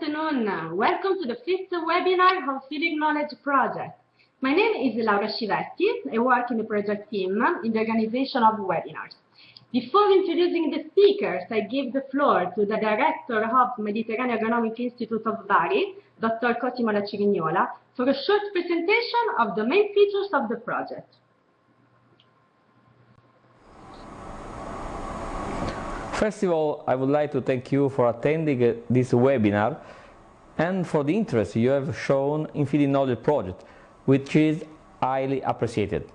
afternoon. Welcome to the fifth webinar of Feeding Knowledge Project. My name is Laura Scivetti. I work in the project team in the organization of webinars. Before introducing the speakers, I give the floor to the Director of Mediterranean Agronomic Institute of Bari, Dr. Cosimo Lacirignola, for a short presentation of the main features of the project. First of all, I would like to thank you for attending this webinar and for the interest you have shown in Feeding Knowledge Project, which is highly appreciated.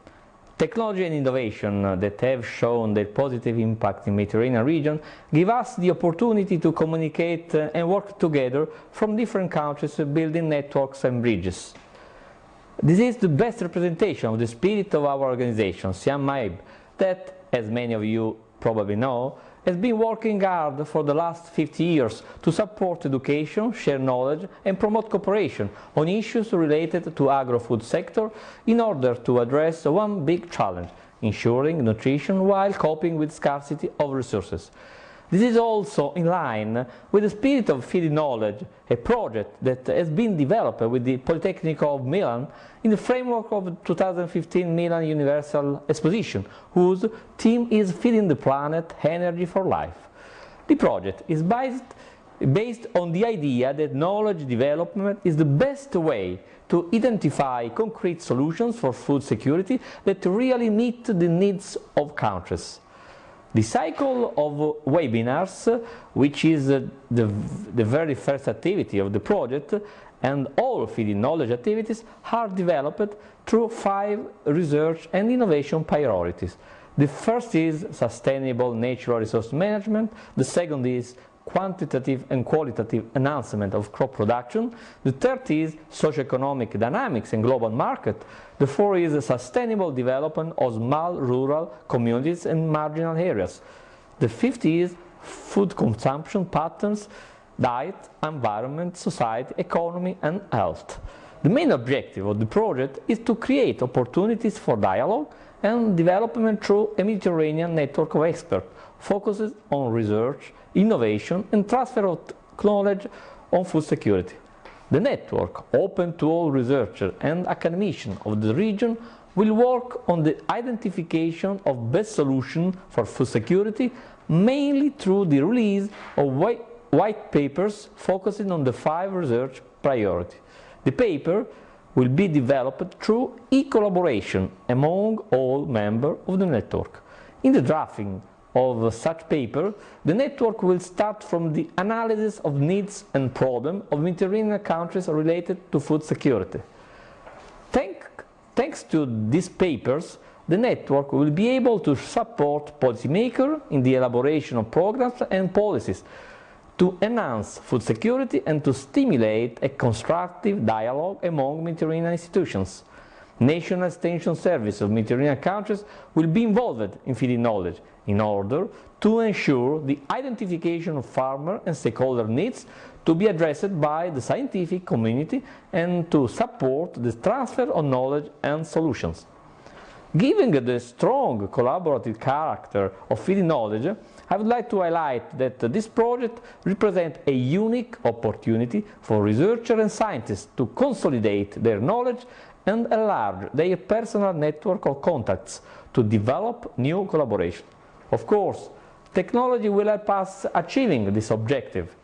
Technology and innovation that have shown their positive impact in the Mediterranean region give us the opportunity to communicate and work together from different countries, building networks and bridges. This is the best representation of the spirit of our organization, MAIB, that, as many of you probably know, has been working hard for the last 50 years to support education, share knowledge and promote cooperation on issues related to agro-food sector in order to address one big challenge, ensuring nutrition while coping with scarcity of resources. This is also in line with the spirit of Feeding Knowledge, a project that has been developed with the Polytechnic of Milan in the framework of the 2015 Milan Universal Exposition, whose theme is Feeding the Planet, Energy for Life. The project is based on the idea that knowledge development is the best way to identify concrete solutions for food security that really meet the needs of countries. The cycle of webinars, which is the very first activity of the project, and all Feeding Knowledge activities are developed through 5 research and innovation priorities. The first is sustainable natural resource management, the second is quantitative and qualitative enhancement of crop production, the third is socioeconomic dynamics and global market, the fourth is sustainable development of small rural communities and marginal areas, the fifth is food consumption patterns, diet, environment, society, economy and health. The main objective of the project is to create opportunities for dialogue and development through a Mediterranean network of experts focused on research, innovation and transfer of knowledge on food security. The network, open to all researchers and academicians of the region, will work on the identification of best solutions for food security, mainly through the release of white papers focusing on the 5 research priorities. The paper will be developed through e-collaboration among all members of the network. In the drafting of such paper, the network will start from the analysis of needs and problems of Mediterranean countries related to food security. Thanks to these papers, the network will be able to support policymakers in the elaboration of programs and policies to enhance food security and to stimulate a constructive dialogue among Mediterranean institutions. National Extension Service of Mediterranean countries will be involved in Feeding Knowledge in order to ensure the identification of farmer and stakeholder needs to be addressed by the scientific community and to support the transfer of knowledge and solutions. Given the strong collaborative character of Feeding Knowledge, I would like to highlight that this project represents a unique opportunity for researchers and scientists to consolidate their knowledge and enlarge their personal network of contacts to develop new collaboration. Of course, technology will help us achieving this objective.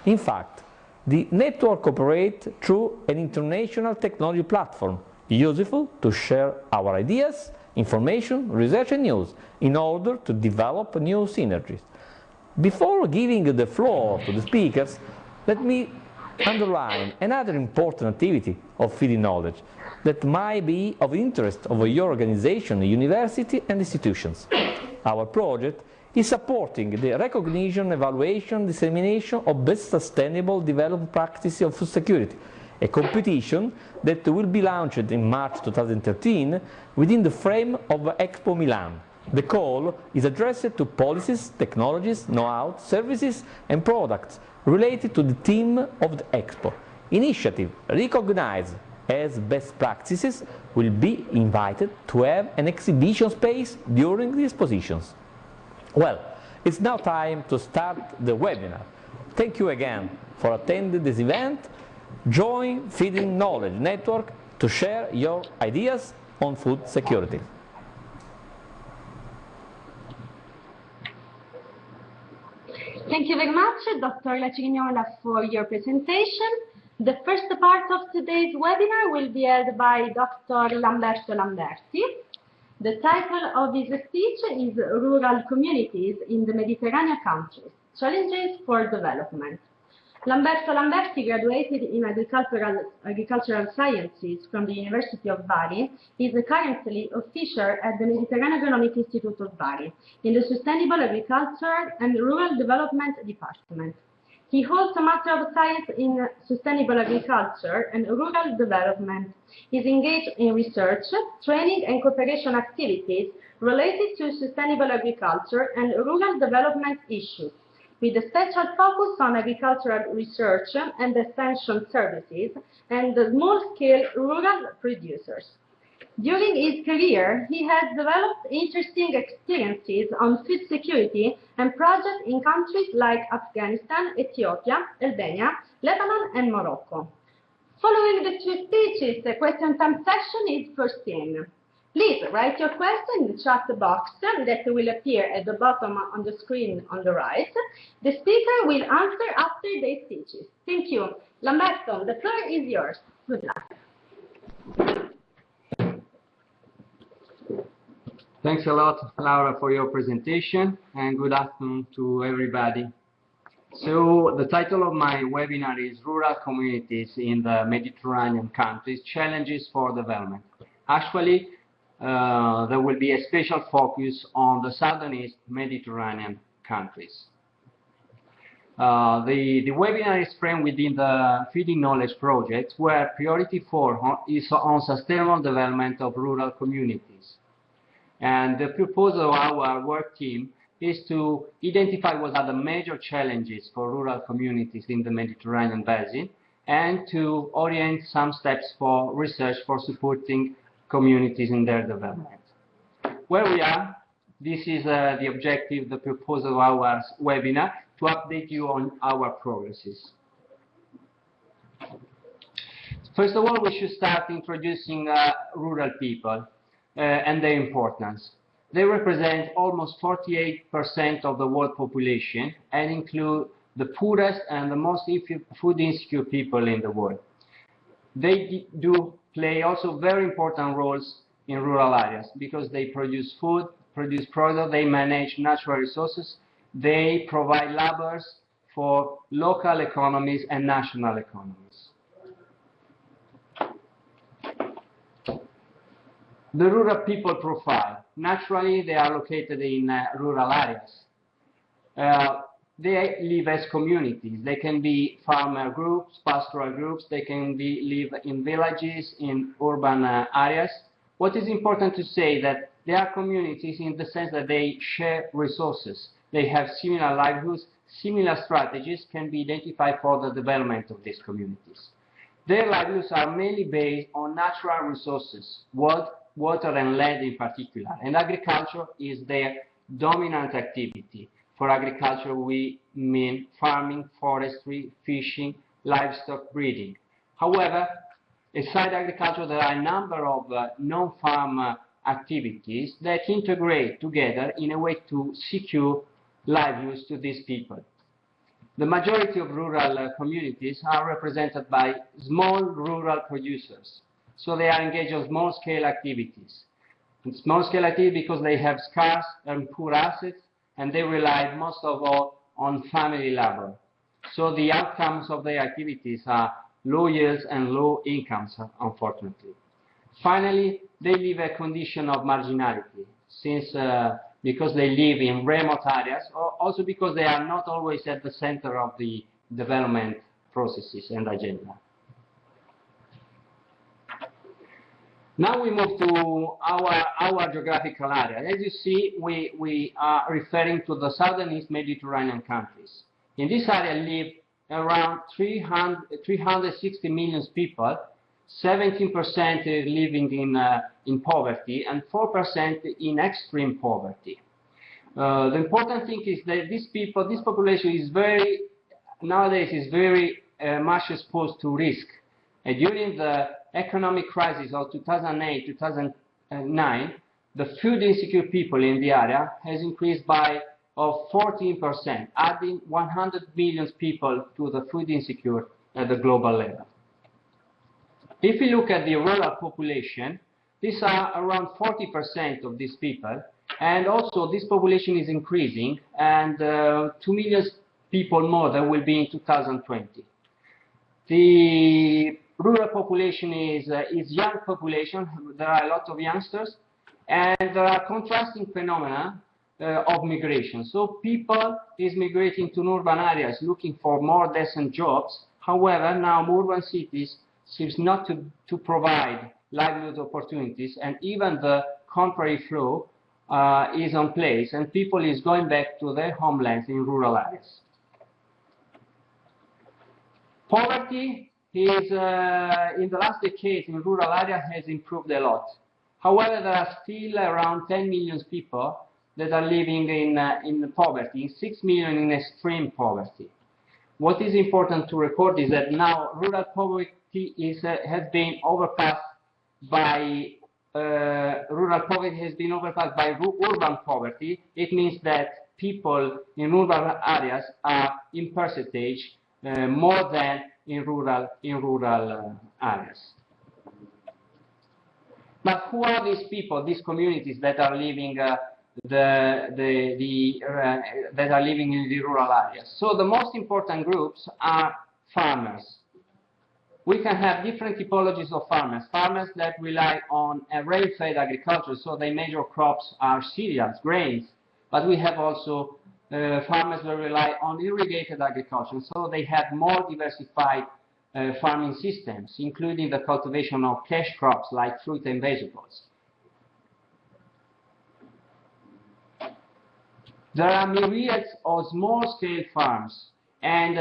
In fact, the network operates through an international technology platform, useful to share our ideas, information, research and news in order to develop new synergies. Before giving the floor to the speakers, let me underline another important activity of Feeding Knowledge that might be of interest of your organization, university and institutions. Our project is supporting the recognition, evaluation, dissemination of best sustainable development practices of food security, a competition that will be launched in March 2013 within the frame of Expo Milan. The call is addressed to policies, technologies, know-how, services and products related to the theme of the Expo. Initiatives recognized as best practices will be invited to have an exhibition space during the expositions. Well, it's now time to start the webinar. Thank you again for attending this event. Join Feeding Knowledge Network to share your ideas on food security. Thank you very much, Dr. Lacignola, for your presentation. The first part of today's webinar will be held by Dr. Lamberto Lamberti. The title of his speech is Rural Communities in the Mediterranean Countries, Challenges for Development. Lamberto Lamberti graduated in agricultural sciences from the University of Bari. He is currently official at the Mediterranean Agronomic Institute of Bari in the Sustainable Agriculture and Rural Development Department. He holds a Master of Science in Sustainable Agriculture and Rural Development. He is engaged in research, training and cooperation activities related to sustainable agriculture and rural development issues, with a special focus on agricultural research and extension services and the small-scale rural producers. During his career, he has developed interesting experiences on food security and projects in countries like Afghanistan, Ethiopia, Albania, Lebanon, and Morocco. Following the two speeches, the question time session is foreseen. Please write your question in the chat box that will appear at the bottom on the screen on the right. The speaker will answer after their speeches. Thank you. Lamberto, the floor is yours. Good luck. Thanks a lot, Laura, for your presentation, and good afternoon to everybody. So the title of my webinar is Rural Communities in the Mediterranean Countries, Challenges for Development. Actually, there will be a special focus on the southern East Mediterranean countries. The webinar is framed within the Feeding Knowledge project, where priority 4 is on sustainable development of rural communities. And the purpose of our work team is to identify what are the major challenges for rural communities in the Mediterranean basin and to orient some steps for research for supporting communities in their development. Where we are, this is the objective, the purpose of our webinar, to update you on our progresses. First of all, we should start introducing rural people and their importance. They represent almost 48% of the world population and include the poorest and the most food insecure people in the world. They do play also very important roles in rural areas because they produce food, produce product, they manage natural resources, they provide laborers for local economies and national economies. The rural people profile. Naturally, they are located in rural areas. They live as communities. They can be farmer groups, pastoral groups. They can live in villages, in urban areas. What is important to say that they are communities in the sense that they share resources. They have similar livelihoods, similar strategies can be identified for the development of these communities. Their livelihoods are mainly based on natural resources, water and land in particular, and agriculture is their dominant activity. For agriculture, we mean farming, forestry, fishing, livestock breeding. However, aside agriculture, there are a number of non-farm activities that integrate together in a way to secure livelihoods to these people. The majority of rural communities are represented by small rural producers. So they are engaged in small-scale activities. And small-scale activities because they have scarce and poor assets, and they rely most of all on family labor. So the outcomes of their activities are low yields and low incomes, unfortunately. Finally, they live a condition of marginality, because they live in remote areas, or also because they are not always at the center of the development processes and agenda. Now we move to our geographical area. As you see, we are referring to the southern East Mediterranean countries. In this area live around 360 million people, 17% living in poverty and 4% in extreme poverty. The important thing is that this population is very nowadays is very much exposed to risk. During the economic crisis of 2008, 2009, the food insecure people in the area has increased by 14%, adding 100 million people to the food insecure at the global level. If we look at the rural population, these are around 40% of these people, and also this population is increasing, and 2 million people more there will be in 2020. The rural population is young population. There are a lot of youngsters, and there are contrasting phenomena of migration. So people is migrating to urban areas looking for more decent jobs. However, now urban cities seems not to provide livelihood opportunities, and even the contrary flow is on place, and people is going back to their homelands in rural areas. Poverty is, in the last decade in rural areas has improved a lot. However, there are still around 10 million people that are living in poverty, 6 million in extreme poverty. What is important to record is that now rural poverty has been overpassed by urban poverty. It means that people in urban areas are in percentage more than in rural areas. But who are these people, these communities that are living that are living in the rural areas? So the most important groups are farmers. We can have different typologies of farmers. Farmers that rely on rain-fed agriculture, so their major crops are cereals, grains. But we have also farmers that rely on irrigated agriculture, so they have more diversified farming systems, including the cultivation of cash crops like fruit and vegetables. There are myriads of small-scale farms, and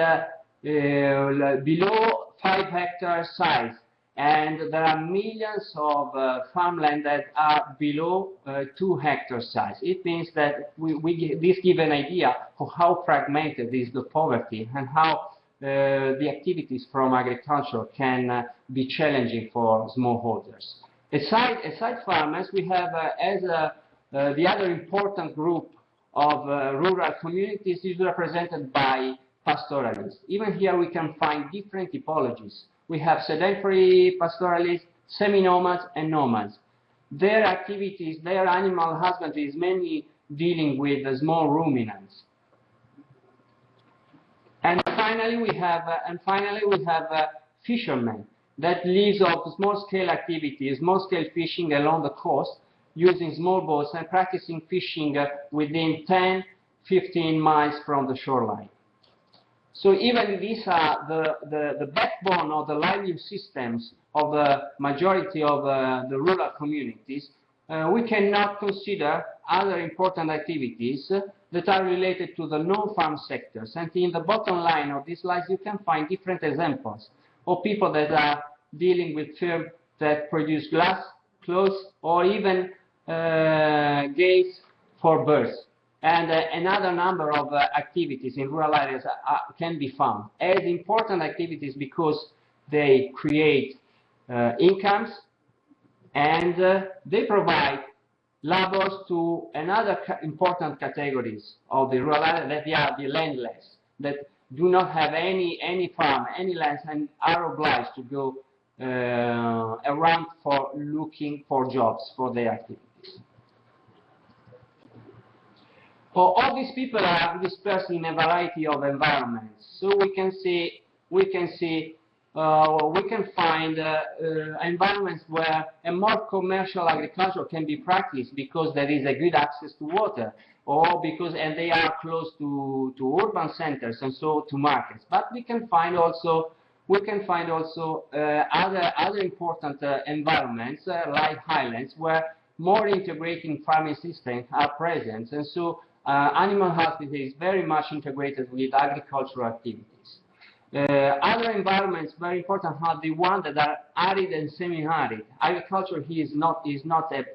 below 5 hectare size, and there are millions of farmland that are below 2 hectare size. It means that this gives an idea of how fragmented is the poverty and how the activities from agriculture can be challenging for smallholders. Aside farmers, we have the other important group of rural communities is represented by pastoralists. Even here we can find different typologies. We have sedentary pastoralists, semi-nomads, and nomads. Their activities, their animal husbandry is mainly dealing with small ruminants. And finally we have fishermen that lives off small-scale activities, small-scale fishing along the coast, using small boats and practicing fishing within 10-15 miles from the shoreline. So even these are the backbone of the livelihood systems of the majority of the rural communities. We cannot consider other important activities that are related to the non-farm sectors. And in the bottom line of these slides, you can find different examples of people that are dealing with firms that produce glass, clothes, or even gates for birds. And another number of activities in rural areas can be found as important activities because they create incomes, and they provide labors to another important categories of the rural area, that they are the landless, that do not have any farm, any lands, and are obliged to go around for looking for jobs for their activities. All these people are dispersed in a variety of environments. So we can find environments where a more commercial agriculture can be practiced because there is a good access to water, and they are close to urban centers and so to markets. But we can find also other important environments like highlands where more integrating farming systems are present, and so animal husbandry is very much integrated with agricultural activities. Other environments very important are the ones that are arid and semi-arid. Agriculture here is not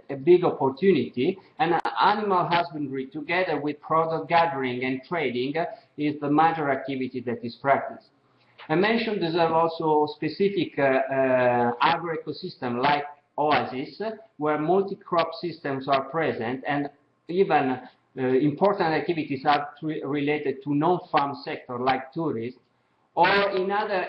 a big opportunity, and animal husbandry together with product gathering and trading is the major activity that is practiced. I mentioned there are also specific agro-ecosystem like oases where multi-crop systems are present, and even important activities are related to non-farm sector like tourism, or in other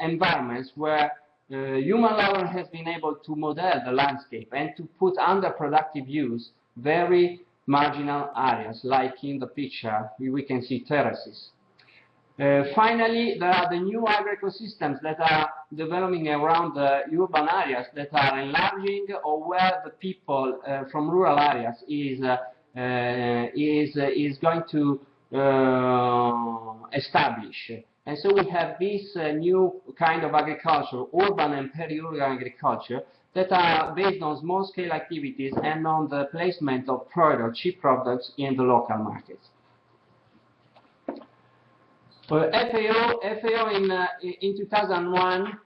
environments where human labor has been able to model the landscape and to put under productive use very marginal areas, like in the picture we can see terraces. Finally, there are the new agro-ecosystems that are developing around the urban areas that are enlarging, or where the people from rural areas is going to establish. And so we have this new kind of agriculture, urban and peri-urban agriculture, that are based on small-scale activities and on the placement of products, cheap products in the local markets. FAO in 2001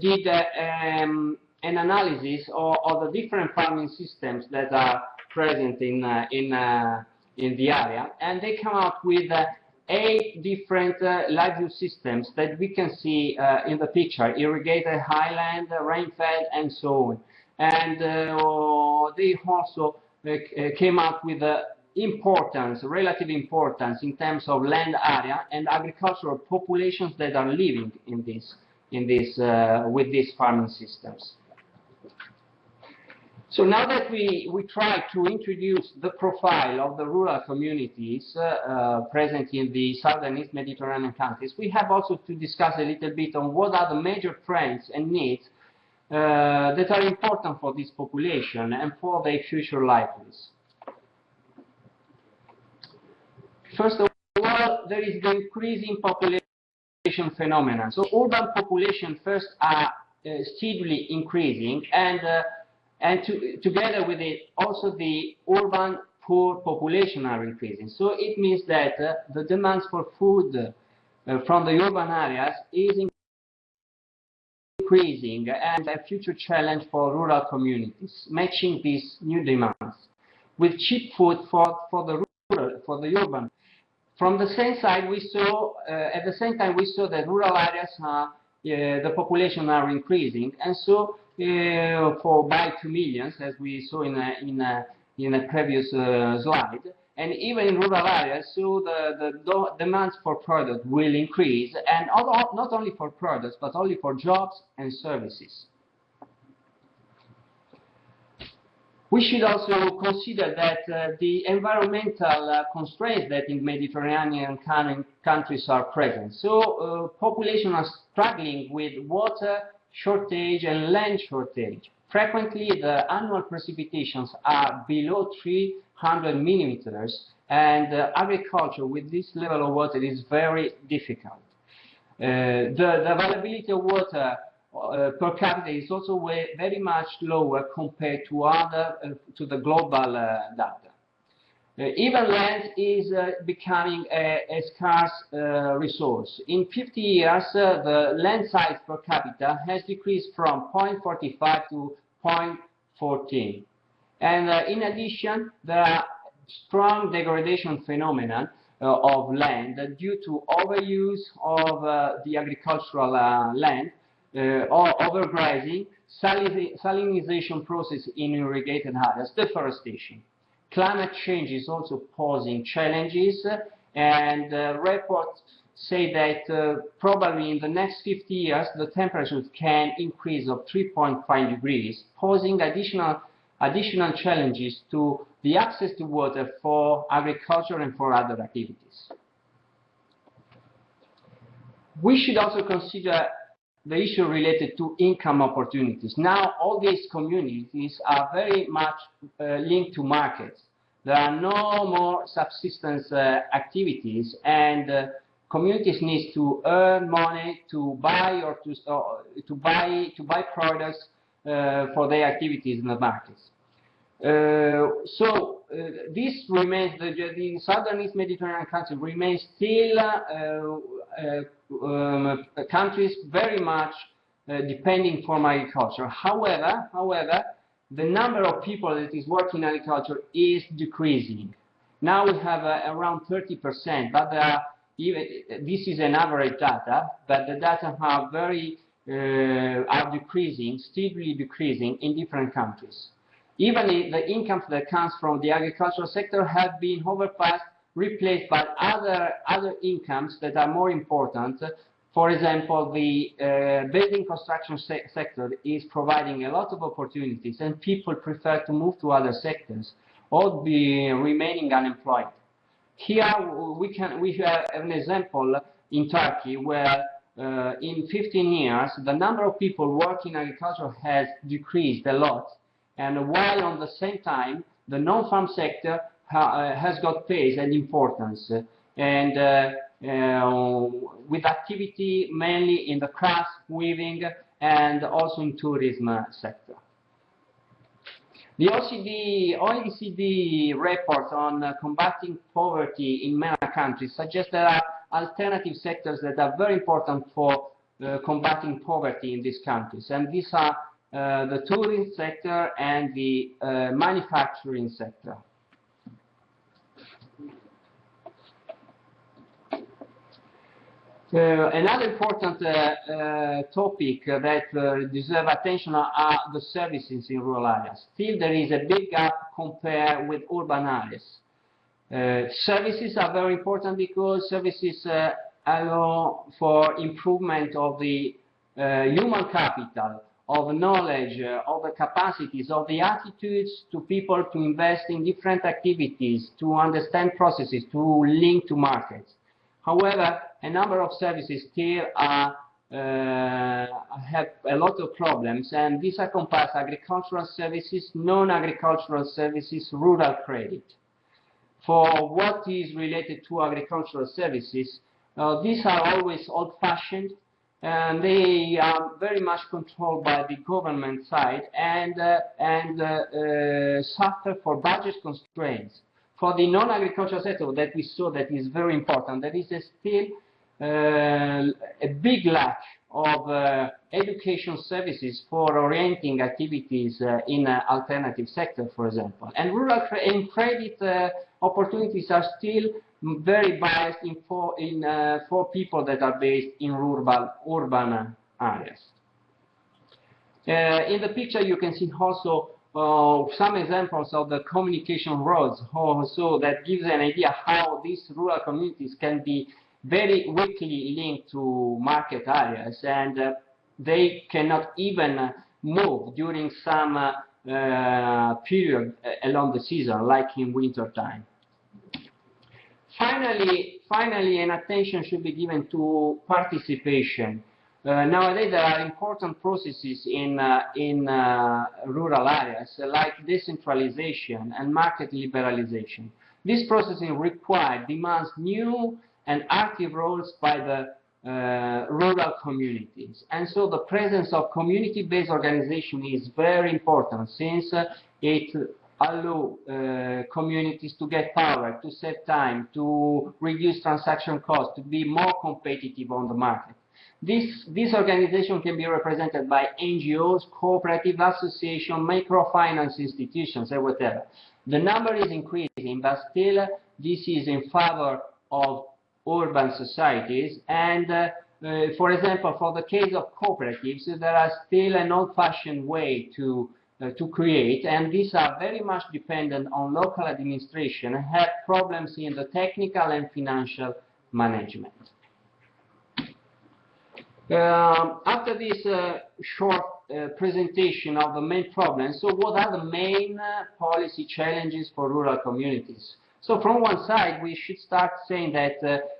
did an analysis of the different farming systems that are present in the area, and they come up with 8 different livelihood systems that we can see in the picture: irrigated, highland, rainfed, and so on. And they also came up with relative importance in terms of land area and agricultural populations that are living with these farming systems. So now that we try to introduce the profile of the rural communities present in the southern East Mediterranean countries, we have also to discuss a little bit on what are the major trends and needs that are important for this population and for their future livelihoods. First of all, there is the increasing population phenomenon. So urban population first are steadily increasing, and together with it, also the urban poor population are increasing. So it means that the demands for food from the urban areas is increasing, and a future challenge for rural communities, matching these new demands with cheap food for the urban. From the same side, we saw at the same time we saw that rural areas the population are increasing, and so by 2 million, as we saw in a previous slide, and even in rural areas, so the demands for product will increase, and not only for products, but only for jobs and services. We should also consider that the environmental constraints that in Mediterranean countries are present. So population are struggling with water shortage and land shortage. Frequently, the annual precipitations are below 300 millimeters, and agriculture with this level of water is very difficult. The availability of water per capita is also very much lower compared to the global data. Even land is becoming a scarce resource. In 50 years, the land size per capita has decreased from 0.45 to 0.14. And in addition, there are strong degradation phenomena of land due to overuse of the agricultural land, or overgrazing, salinization process in irrigated areas, deforestation. Climate change is also posing challenges, and reports say that probably in the next 50 years the temperatures can increase of 3.5 degrees, posing additional challenges to the access to water for agriculture and for other activities. We should also consider the issue related to income opportunities. Now, all these communities are very much linked to markets. There are no more subsistence activities, and communities need to earn money to buy or to buy products for their activities in the markets. This remains, the southern East Mediterranean countries remain still countries very much depending from agriculture. However, the number of people that is working in agriculture is decreasing. Now we have around 30%, but this is an average data, but the data are decreasing, steadily decreasing in different countries. Even the incomes that comes from the agricultural sector have been overpassed, replaced by other incomes that are more important. For example, the building construction sector is providing a lot of opportunities, and people prefer to move to other sectors or be remaining unemployed. Here we have an example in Turkey where in 15 years the number of people working in agriculture has decreased a lot, and while on the same time the non-farm sector has got pace and importance, and with activity mainly in the crafts, weaving, and also in tourism sector. The OECD report on combating poverty in MENA countries suggests there are alternative sectors that are very important for combating poverty in these countries, and these are the tourism sector and the manufacturing sector. Another important topic that deserves attention are the services in rural areas. Still, there is a big gap compared with urban areas. Services are very important because services allow for improvement of the human capital, of knowledge, of the capacities, of the attitudes to people to invest in different activities, to understand processes, to link to markets. However, a number of services still have a lot of problems, and these encompass agricultural services, non-agricultural services, rural credit. For what is related to agricultural services, these are always old-fashioned, and they are very much controlled by the government side and suffer for budget constraints. For the non-agricultural sector that we saw that is very important, there is still a big lack of education services for orienting activities in alternative sector, for example. And rural credit opportunities are still very biased for people that are based in urban areas. In the picture you can see also some examples of the communication roads, so that gives an idea how these rural communities can be very weakly linked to market areas, and they cannot even move during some period along the season, like in winter time. Finally, an attention should be given to participation. Nowadays, there are important processes in rural areas, like decentralization and market liberalization. This process demands new and active roles by the rural communities. And so the presence of community-based organization is very important, since it allows communities to get power, to save time, to reduce transaction costs, to be more competitive on the market. This organization can be represented by NGOs, cooperative associations, microfinance institutions, and whatever. The number is increasing, but still this is in favor of urban societies. And for example, for the case of cooperatives, there are still an old-fashioned way to create, and these are very much dependent on local administration and have problems in the technical and financial management. After this short presentation of the main problems, so what are the main policy challenges for rural communities? So from one side, we should start saying that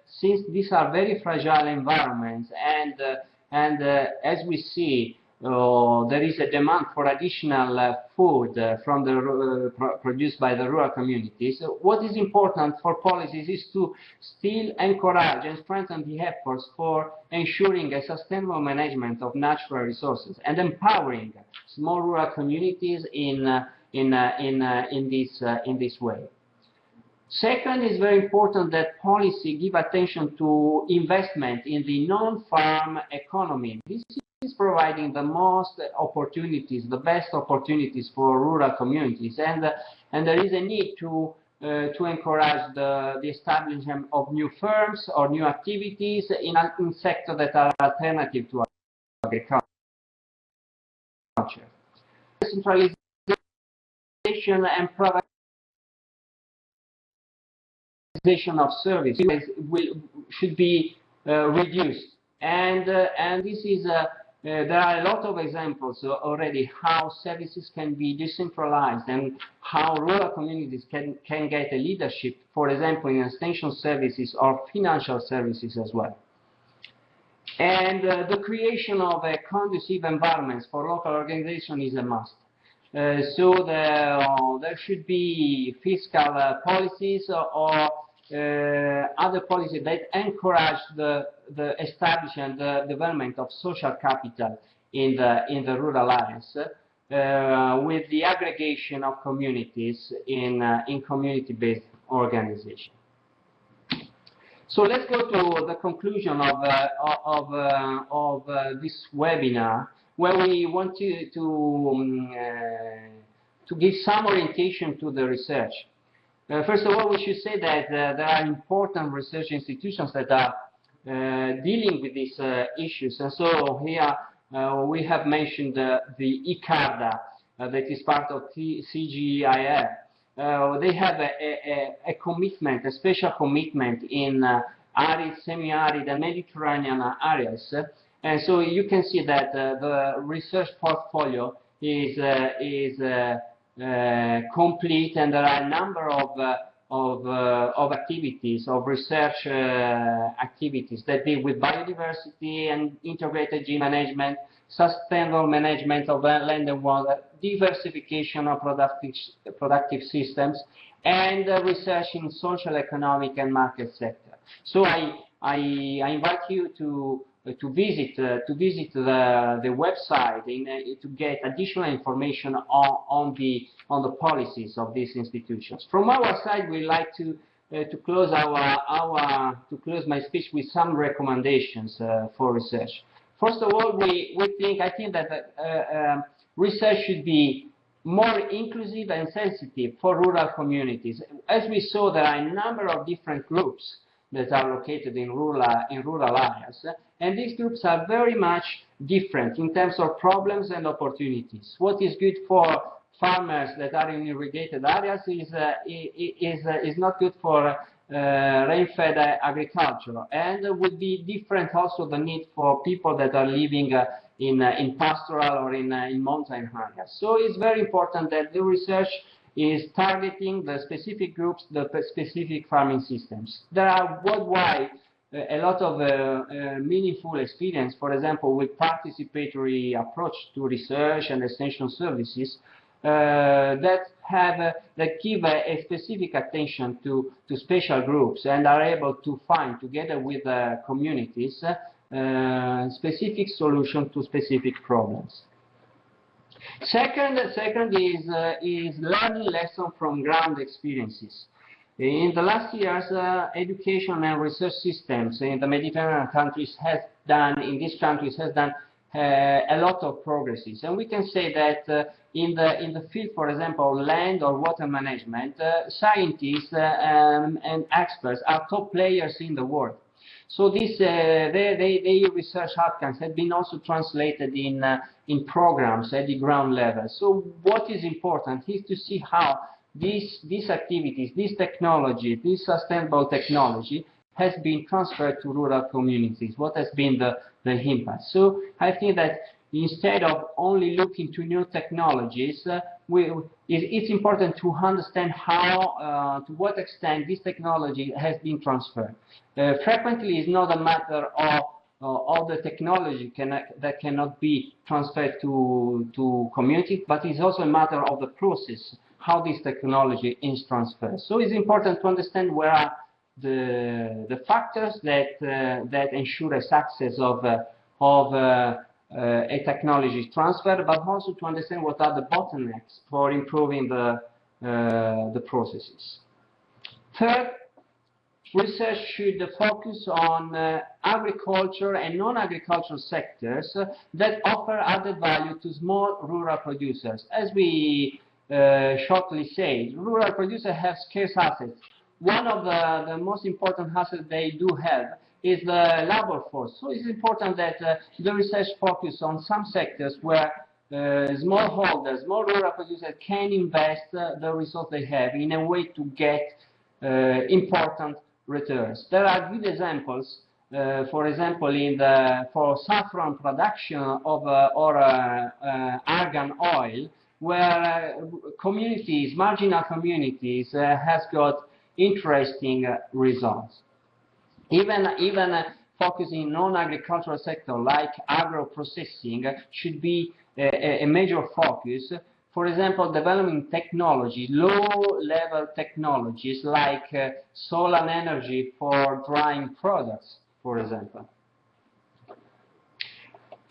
since these are very fragile environments, and as we see, there is a demand for additional food from the produced by the rural communities. What is important for policies is to still encourage and strengthen the efforts for ensuring a sustainable management of natural resources and empowering small rural communities in in this way. Second, is very important that policy give attention to investment in the non-farm economy. This is providing the most opportunities, the best opportunities for rural communities, and there is a need to encourage the establishment of new firms or new activities in sectors that are alternative to agriculture. Centralization and privatization of services should be reduced, and this is there are a lot of examples already how services can be decentralized and how rural communities can get a leadership, for example, in extension services or financial services as well. And the creation of a conducive environments for local organization is a must. So there should be fiscal policies or other policies that encourage the establishment, the development of social capital in the rural areas, with the aggregation of communities in community-based organization. So let's go to the conclusion of this webinar, where we want to give some orientation to the research. First of all, we should say that there are important research institutions that are dealing with these issues. And so here we have mentioned the ICARDA, that is part of CGIF. They have a commitment, a special commitment in arid, semi-arid, and Mediterranean areas. And so you can see that the research portfolio is complete, and there are a number of activities, of research activities that deal with biodiversity and integrated gene management, sustainable management of land and water, diversification of productive systems, and research in social, economic, and market sector. So I invite you to visit the website to get additional information on the policies of these institutions. From our side, we like to close my speech with some recommendations for research. First of all, I think that research should be more inclusive and sensitive for rural communities. As we saw, there are a number of different groups that are located in rural areas, and these groups are very much different in terms of problems and opportunities. What is good for farmers that are in irrigated areas is not good for rain-fed agriculture, and would be different also the need for people that are living in pastoral or in mountain areas. So it's very important that the research is targeting the specific groups, the specific farming systems. There are worldwide a lot of meaningful experience, for example, with participatory approach to research and extension services that give a specific attention to special groups and are able to find, together with communities, specific solutions to specific problems. Second is learning lessons from ground experiences. In the last years, education and research systems in the Mediterranean countries has done a lot of progresses, and we can say that in the field, for example, land or water management, scientists and experts are top players in the world. So this their research outcomes have been also translated in programs at the ground level. So what is important is to see how these activities, this technology, this sustainable technology has been transferred to rural communities. What has been the impact? So I think that instead of only looking to new technologies, it's important to understand how, to what extent this technology has been transferred. Frequently, it's not a matter of the technology that cannot be transferred to community, but it's also a matter of the process, how this technology is transferred. So it's important to understand where are the factors that ensure a success of a technology transfer, but also to understand what are the bottlenecks for improving the processes. Third, research should focus on agriculture and non-agricultural sectors that offer added value to small rural producers. As we shortly say, rural producers have scarce assets. One of the most important assets they do have is the labor force. So it's important that the research focus on some sectors where smallholders, small rural producers can invest the resource they have in a way to get important returns. There are good examples, for example, for saffron production of argan oil, where communities, marginal communities, has got interesting results. Even focusing non-agricultural sector like agro-processing should be a major focus. For example, developing technology, low-level technologies like solar energy for drying products, for example.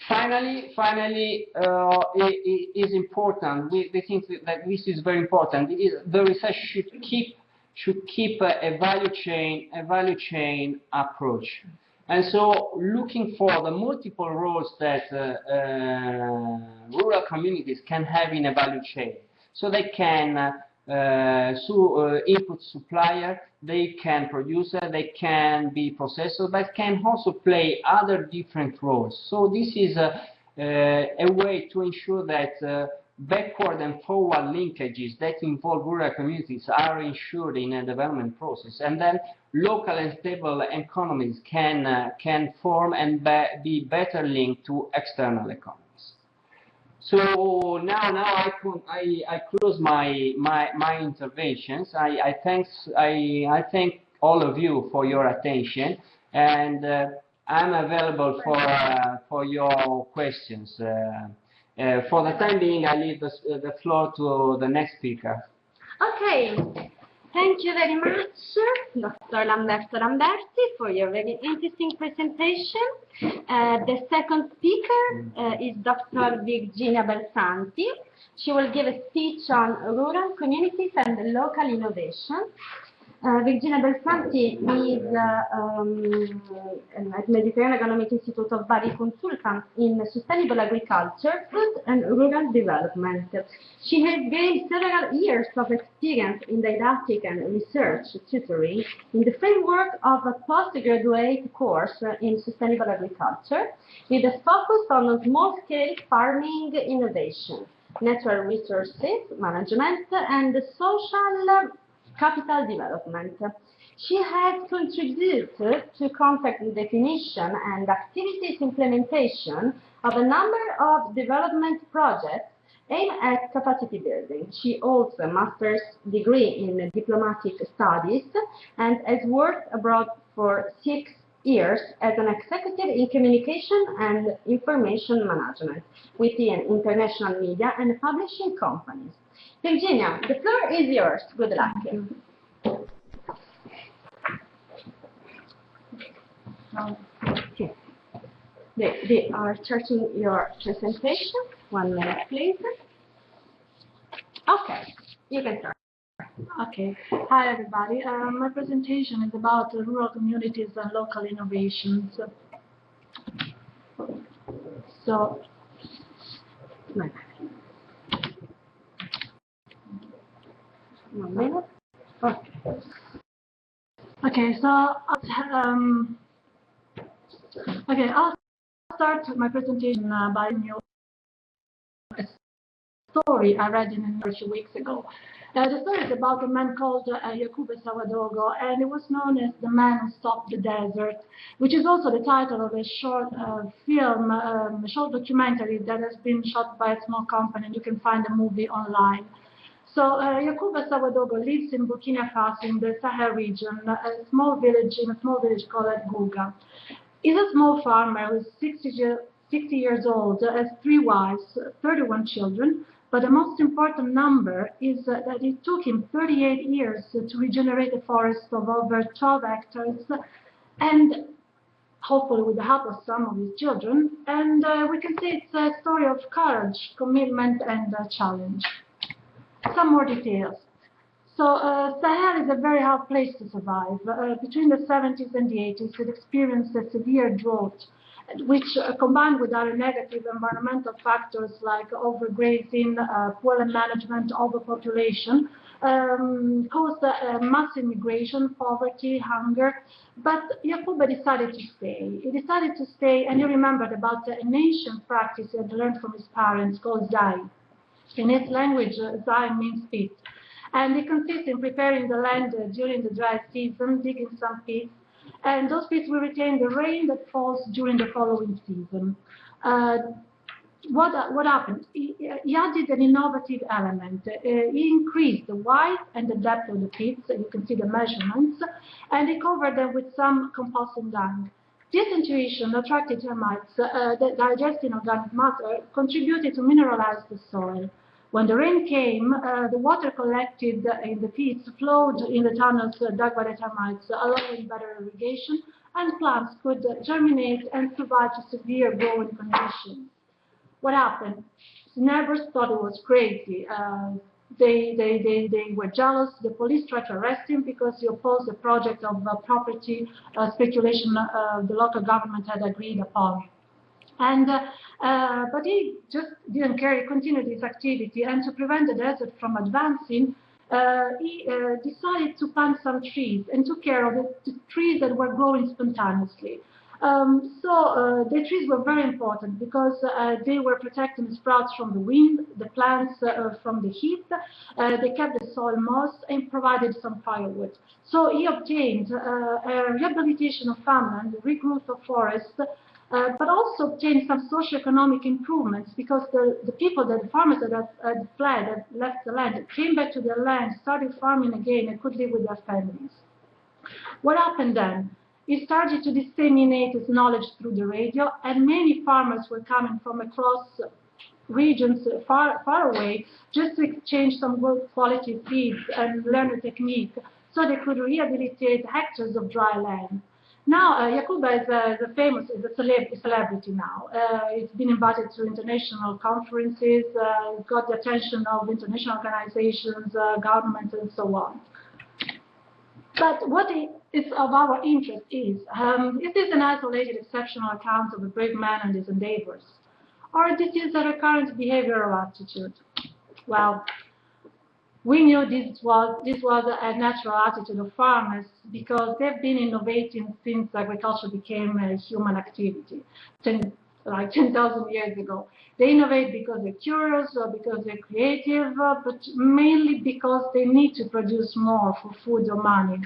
Finally, it is important. We think that this is very important. The research should keep a value chain approach. And so looking for the multiple roles that rural communities can have in a value chain. So they can input supplier, they can producer, they can be processor, but can also play other different roles. So this is a way to ensure that backward and forward linkages that involve rural communities are ensured in a development process, and then local and stable economies can form and be better linked to external economies. So now I close my interventions. I thank all of you for your attention, and I'm available for your questions. For the time being, I leave the floor to the next speaker. Okay, thank you very much, Dr. Lamberti, for your very interesting presentation. The second speaker is Dr. Virginia Belsanti. She will give a speech on rural communities and local innovation. Virginia Belsanti is at Mediterranean Economic Institute of Bari consultant in sustainable agriculture, food and rural development. She has gained several years of experience in didactic and research tutoring in the framework of a postgraduate course in sustainable agriculture with a focus on small-scale farming innovation, natural resources management, and social capital development. She has contributed to concept definition and activities implementation of a number of development projects aimed at capacity building. She holds a master's degree in diplomatic studies and has worked abroad for 6 years as an executive in communication and information management within international media and publishing companies. Virginia, the floor is yours. Good luck. They are starting your presentation. 1 minute, please. Okay, you can start. Okay. Hi, everybody. My presentation is about rural communities and local innovations. So, no. 1 minute. Okay. Okay, so I'll start my presentation by you a story I read in a few weeks ago. The story is about a man called Jacopo Savadogo, and it was known as the man who stopped the desert, which is also the title of a short film, a short documentary that has been shot by a small company, and you can find the movie online. So Jacopo Savadogo lives in Burkina Faso in the Sahel region, a small village called Guga. He's a small farmer who's 60 years old, has 3 wives, 31 children, but the most important number is that it took him 38 years to regenerate a forest of over 12 hectares, and hopefully with the help of some of his children. And we can say it's a story of courage, commitment, and challenge. Some more details. So Sahel is a very hard place to survive. Between the 70s and the 80s, it experienced a severe drought, which combined with other negative environmental factors like overgrazing, poor land management, overpopulation, caused massive migration, poverty, hunger. But Yakuba decided to stay. He decided to stay, and he remembered about an ancient practice he had learned from his parents called Zai. In his language, Zai means pit. And it consists in preparing the land during the dry season, digging some pits, and those pits will retain the rain that falls during the following season. What happened? He added an innovative element. He increased the width and the depth of the pits, you can see the measurements, and he covered them with some composting dung. This intuition attracted termites that digest organic matter, contributed to mineralize the soil. When the rain came, the water collected in the pits flowed in the tunnels dug by the termites, allowing better irrigation, and plants could germinate and survive to severe growing conditions. What happened? The neighbors thought it was crazy. They were jealous. The police tried to arrest him because he opposed the project of property speculation the local government had agreed upon. And, but he just didn't care. He continued his activity, and to prevent the desert from advancing, he decided to plant some trees and took care of the trees that were growing spontaneously. The trees were very important because they were protecting the sprouts from the wind, the plants from the heat. They kept the soil moist and provided some firewood. So he obtained a rehabilitation of farmland, regrowth of forests, but also obtained some socioeconomic improvements because the people, the farmers that had fled, had left the land, came back to their land, started farming again, and could live with their families. What happened then? He started to disseminate his knowledge through the radio, and many farmers were coming from across regions far away just to exchange some good quality seeds and learn the technique so they could rehabilitate hectares of dry land. Now, Yakuba is a celebrity now. He's been invited to international conferences, got the attention of international organizations, governments, and so on. But what is of our interest is this an isolated, exceptional account of a brave man and his endeavors? Or this is a recurrent behavioral attitude? Well, we knew this was a natural attitude of farmers because they've been innovating since agriculture became a human activity, like 10,000 years ago. They innovate because they're curious or because they're creative, but mainly because they need to produce more for food or money.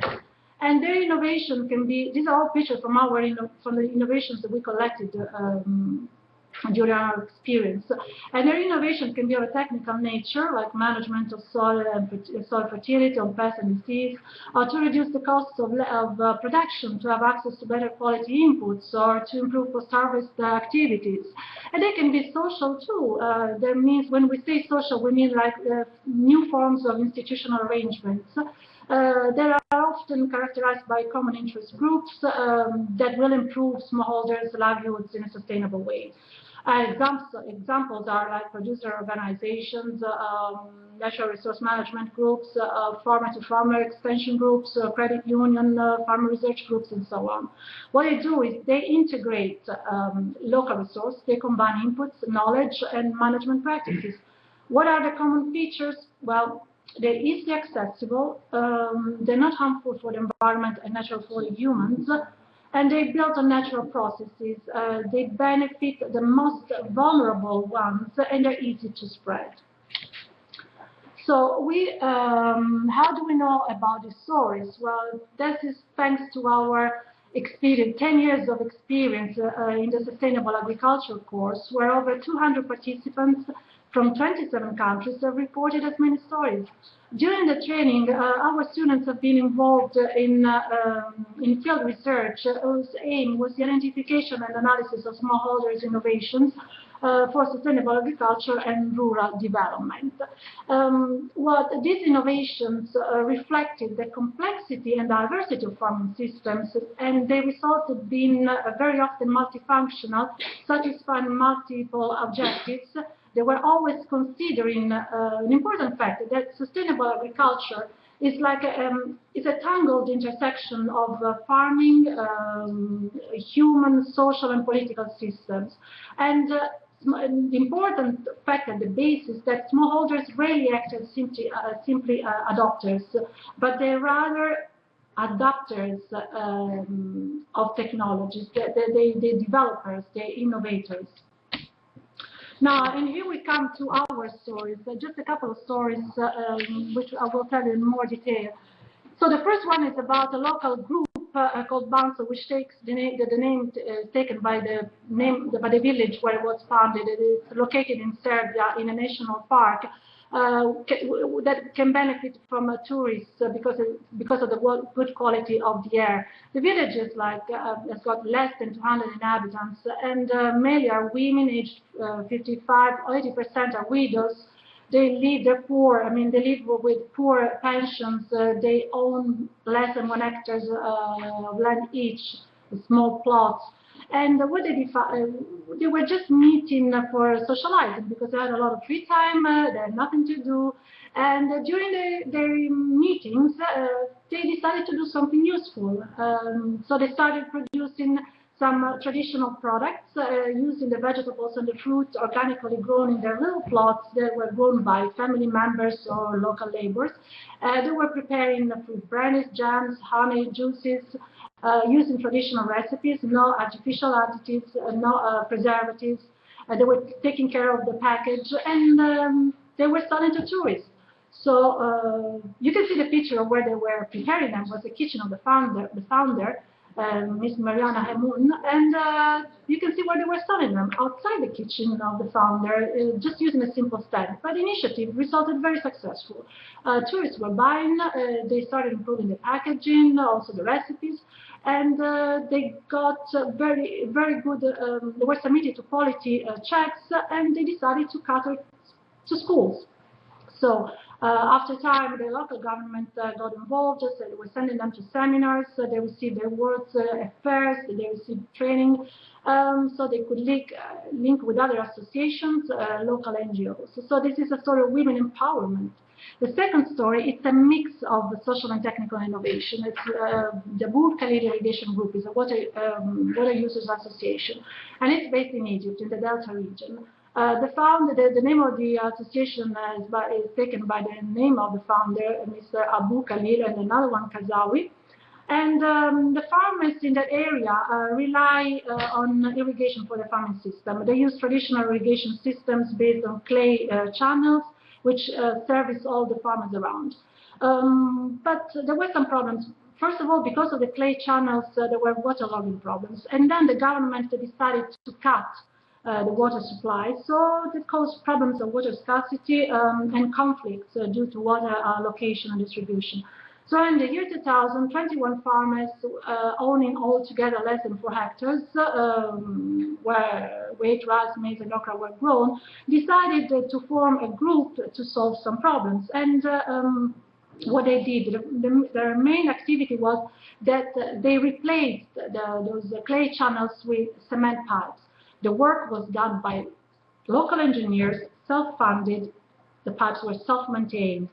And their innovation can be, these are all pictures from the innovations that we collected during our experience. And their innovation can be of a technical nature, like management of soil and soil fertility, on pests and disease, or to reduce the costs of production, to have access to better quality inputs, or to improve post-harvest activities. And they can be social too. That means when we say social, we mean like new forms of institutional arrangements. They are often characterized by common interest groups that will improve smallholders' livelihoods in a sustainable way. Examples are like producer organizations, natural resource management groups, farmer-to-farmer extension groups, credit union, farmer research groups, and so on. What they do is they integrate local resources, they combine inputs, knowledge, and management practices. What are the common features? Well, they're easily accessible, they're not harmful for the environment and natural for the humans, and they built on natural processes. They benefit the most vulnerable ones, and they're easy to spread. So how do we know about these stories? Well, this is thanks to our experience, 10 years of experience in the Sustainable Agriculture course, where over 200 participants from 27 countries have reported as many stories. During the training, our students have been involved in field research whose aim was the identification and analysis of smallholders' innovations for sustainable agriculture and rural development. What these innovations reflected the complexity and diversity of farming systems, and they resulted in very often multifunctional, satisfying multiple objectives. They were always considering an important fact that sustainable agriculture is like is a tangled intersection of farming, human, social, and political systems. And the important fact at the base is that smallholders rarely act as simply adopters, but they're rather adapters of technologies, the developers, the innovators. Now, and here we come to our stories, just a couple of stories which I will tell you in more detail. So the first one is about a local group called Banso, which takes the name taken by the village where it was founded. It is located in Serbia in a national park that can benefit from tourists because of the good quality of the air. The village is has got less than 200 inhabitants, and mainly are women aged 55, 80% are widows. They're poor. I mean, they live with poor pensions. They own less than 1 hectare of land each, small plots. And what they were just meeting for socializing because they had a lot of free time. They had nothing to do. And during their meetings, they decided to do something useful. So they started producing some traditional products using the vegetables and the fruits organically grown in their little plots that were grown by family members or local laborers. They were preparing fruit brandies, jams, honey, juices, using traditional recipes, no artificial additives, no preservatives. They were taking care of the package, and they were selling to tourists. So you can see the picture of where they were preparing them. It was the kitchen of the founder, Miss Mariana Hemun, and you can see where they were selling them outside the kitchen of the founder, just using a simple stand. But the initiative resulted very successful. Tourists were buying, they started improving the packaging, also the recipes, and they got very, very good, they were submitted to quality checks, and they decided to cater to schools. So after time, the local government got involved, so they were sending them to seminars, they received awards at fairs, they received training, so they could link with other associations, local NGOs. So this is a story of women empowerment. The second story, it's a mix of social and technical innovation. It's the Bur Khalil Irrigation Group is a water users association, and it's based in Egypt, in the Delta region. The name of the association is taken by the name of the founder, Mr. Abu Khalil, and another one, Kazawi. And the farmers in that area rely on irrigation for the farming system. They use traditional irrigation systems based on clay channels, which service all the farmers around. But there were some problems. First of all, because of the clay channels, there were waterlogging problems. And then the government decided to cut the water supply, so that caused problems of water scarcity and conflicts due to water allocation and distribution. So in the year 2000, 21 farmers owning altogether less than 4 hectares, where wheat, rice, maize, and okra were grown, decided to form a group to solve some problems. And what they did, their main activity was that they replaced those clay channels with cement pipes. The work was done by local engineers, self-funded. The pipes were self-maintained.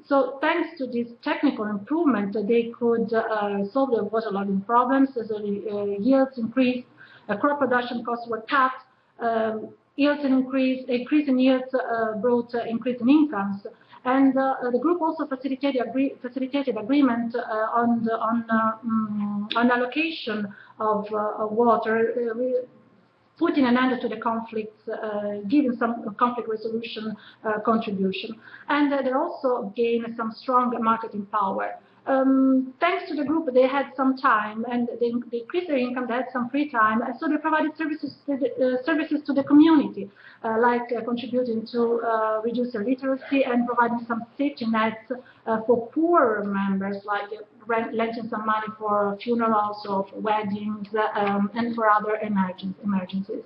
So thanks to this technical improvement, they could solve the waterlogging problems. As the yields increased, crop production costs were cut. Yields increase in yields brought increase in incomes. And the group also facilitated agreement on allocation of water, putting an end to the conflicts, giving some conflict resolution contribution. And they also gained some strong marketing power. Thanks to the group, they had some time and they increased their income, they had some free time, and so they provided services to the community, like contributing to reduce illiteracy and providing some safety nets for poorer members, like lending some money for funerals or for weddings and for other emergencies.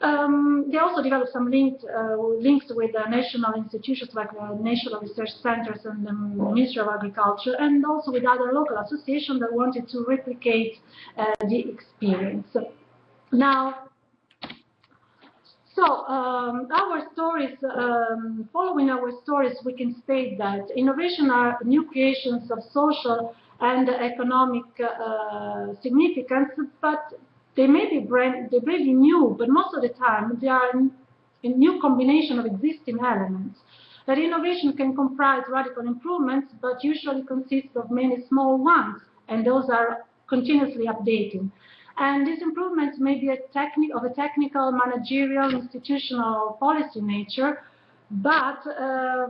They also developed some links with national institutions like national research centers and the Ministry of Agriculture, and also with other local associations that wanted to replicate the experience. Now, our stories, following our stories, we can state that innovation are new creations of social and economic significance, but they may be really new, but most of the time they are a new combination of existing elements. That innovation can comprise radical improvements, but usually consists of many small ones, and those are continuously updating. And these improvements may be of a technical, managerial, institutional, policy nature, but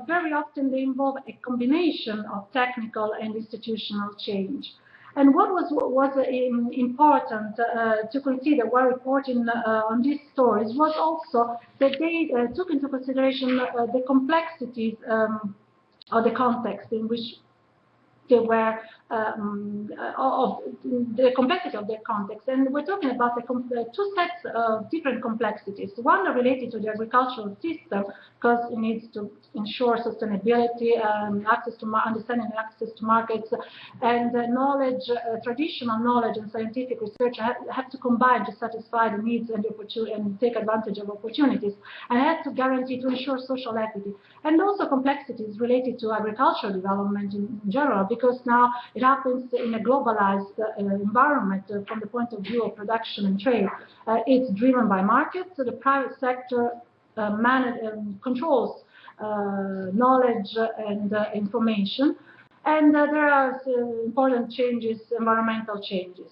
very often they involve a combination of technical and institutional change. And what was important to consider while reporting on these stories was also that they took into consideration the complexities of the context in which they were, of the complexity of their context. And we're talking about two sets of different complexities. One are related to the agricultural system, because it needs to ensure sustainability, access to understanding and access to markets, and knowledge, traditional knowledge and scientific research have to combine to satisfy the needs and take advantage of opportunities, and have to guarantee to ensure social equity. And also complexities related to agricultural development in general, because now it happens in a globalized environment from the point of view of production and trade. It's driven by markets, so the private sector controls knowledge and information, and there are important changes, environmental changes.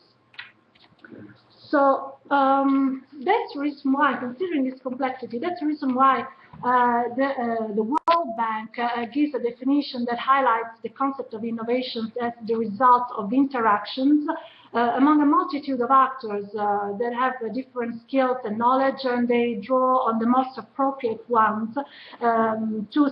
So that's the reason why, considering this complexity, that's the reason why the World Bank gives a definition that highlights the concept of innovations as the result of interactions among a multitude of actors that have different skills and knowledge, and they draw on the most appropriate ones to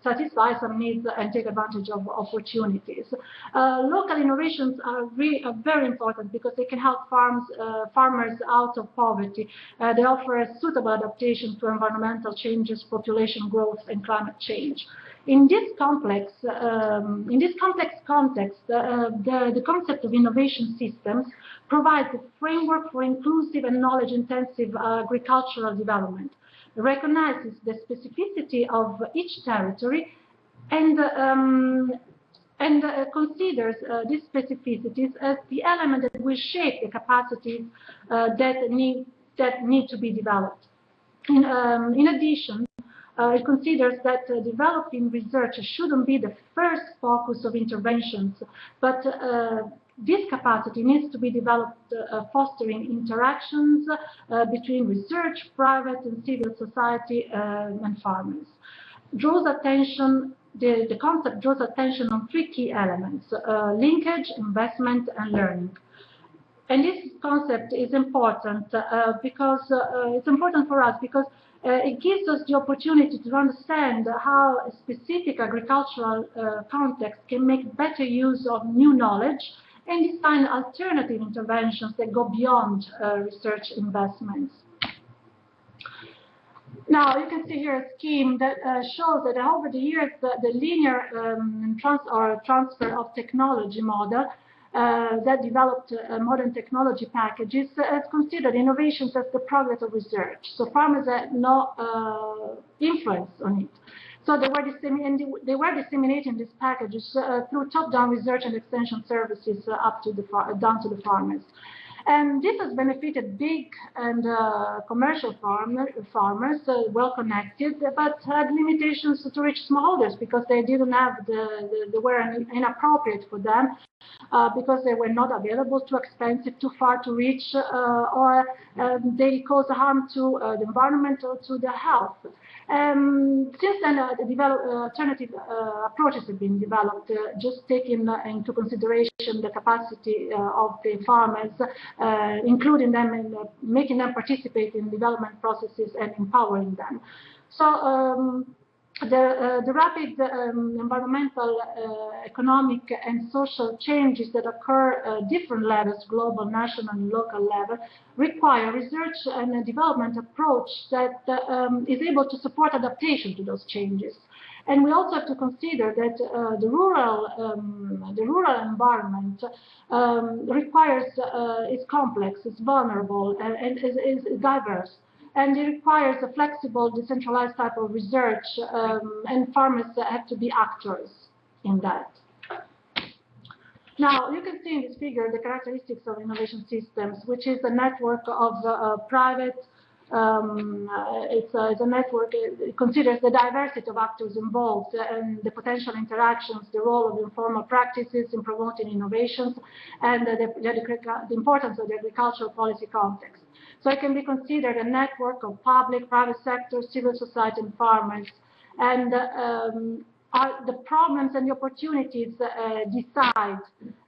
satisfy some needs and take advantage of opportunities. Local innovations are very important because they can help farmers out of poverty. They offer a suitable adaptation to environmental changes, population growth, and climate change. In this complex context, the concept of innovation systems provides a framework for inclusive and knowledge-intensive agricultural development. It recognizes the specificity of each territory and considers these specificities as the element that will shape the capacities that need to be developed. In addition, it considers that developing research shouldn't be the first focus of interventions, but this capacity needs to be developed fostering interactions between research, private and civil society and farmers. The concept draws attention on three key elements: linkage, investment, and learning. And this concept is important because it's important for us because it gives us the opportunity to understand how a specific agricultural context can make better use of new knowledge and design alternative interventions that go beyond research investments. Now, you can see here a scheme that shows that over the years, the linear transfer of technology model that developed modern technology packages has considered innovations as the progress of research. So farmers had no influence on it. So they were disseminating these packages through top-down research and extension services down to the farmers. And this has benefited big and commercial farmers, well-connected, but had limitations to reach smallholders because they didn't have they were inappropriate for them because they were not available, too expensive, too far to reach, or they cause harm to the environment or to the health. Since then, alternative approaches have been developed, just taking into consideration the capacity of the farmers, including them in making them participate in development processes and empowering them. So the rapid environmental, economic, and social changes that occur at different levels, global, national, and local level, require research and a development approach that is able to support adaptation to those changes. And we also have to consider that the rural environment is complex, is vulnerable, and is diverse. And it requires a flexible, decentralized type of research, and farmers have to be actors in that. Now, you can see in this figure the characteristics of innovation systems, which is a network of private, it's a network, it considers the diversity of actors involved and the potential interactions, the role of informal practices in promoting innovations, and the importance of the agricultural policy context. So it can be considered a network of public, private sector, civil society, and farmers. And the problems and the opportunities decide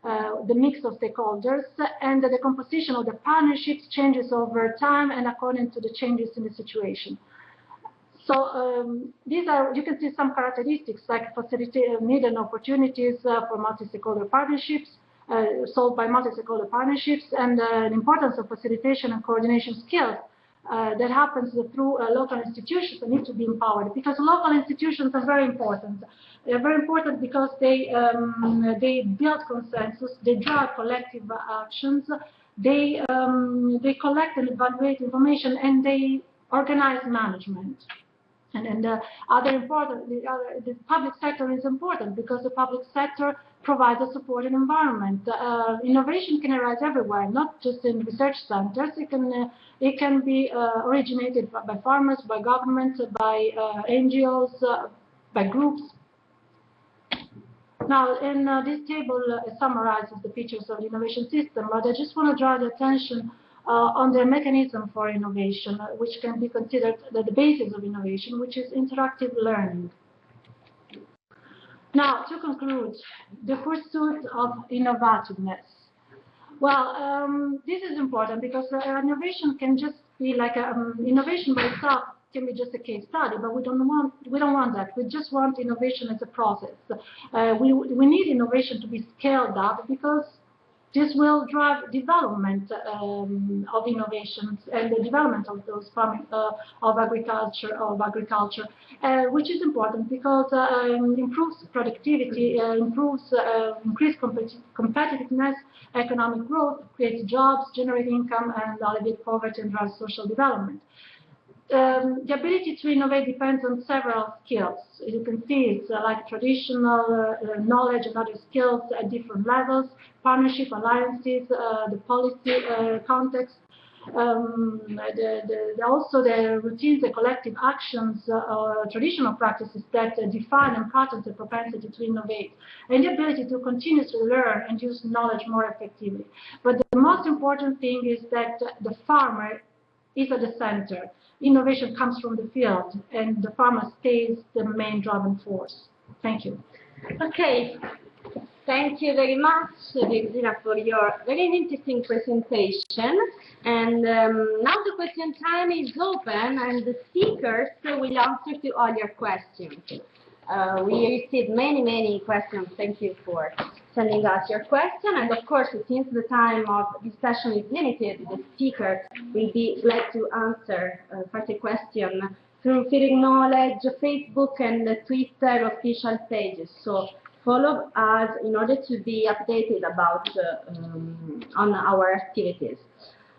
the mix of stakeholders, and the composition of the partnerships changes over time and according to the changes in the situation. So these are, you can see some characteristics like facilitate need and opportunities for multi-stakeholder partnerships, solved by multi-stakeholder partnerships, and the importance of facilitation and coordination skills that happens through local institutions that need to be empowered, because local institutions are very important. They're very important because they build consensus, they drive collective actions, they collect and evaluate information, and they organize management. And the public sector is important because the public sector provides a supporting environment. Innovation can arise everywhere, not just in research centers. It can be originated by farmers, by governments, by NGOs, by groups. Now, in this table summarizes the features of the innovation system, but I just want to draw the attention on the mechanism for innovation, which can be considered the basis of innovation, which is interactive learning. Now, to conclude, the pursuit of innovativeness. Well, this is important because innovation can just be like innovation by itself can be just a case study, but we don't want that. We just want innovation as a process. We need innovation to be scaled up because this will drive development of innovations and the development of those farming of agriculture, which is important because it improves productivity, increased competitiveness, economic growth, creates jobs, generates income, and alleviates poverty and drives social development. The ability to innovate depends on several skills. You can see it's like traditional knowledge and other skills at different levels, partnership, alliances, the policy context, also the routines, the collective actions, traditional practices that define and pattern the propensity to innovate, and the ability to continuously learn and use knowledge more effectively. But the most important thing is that the farmer is at the center. Innovation comes from the field, and the farmer stays the main driving force. Thank you. Okay. Thank you very much, Virginia, for your very interesting presentation. And now the question time is open, and the speakers will answer to all your questions. We received many questions. Thank you for sending us your question. And of course, since the time of this session is limited, the speaker will be glad to answer further questions through Feeding Knowledge, Facebook, and Twitter official pages. So follow us in order to be updated about on our activities.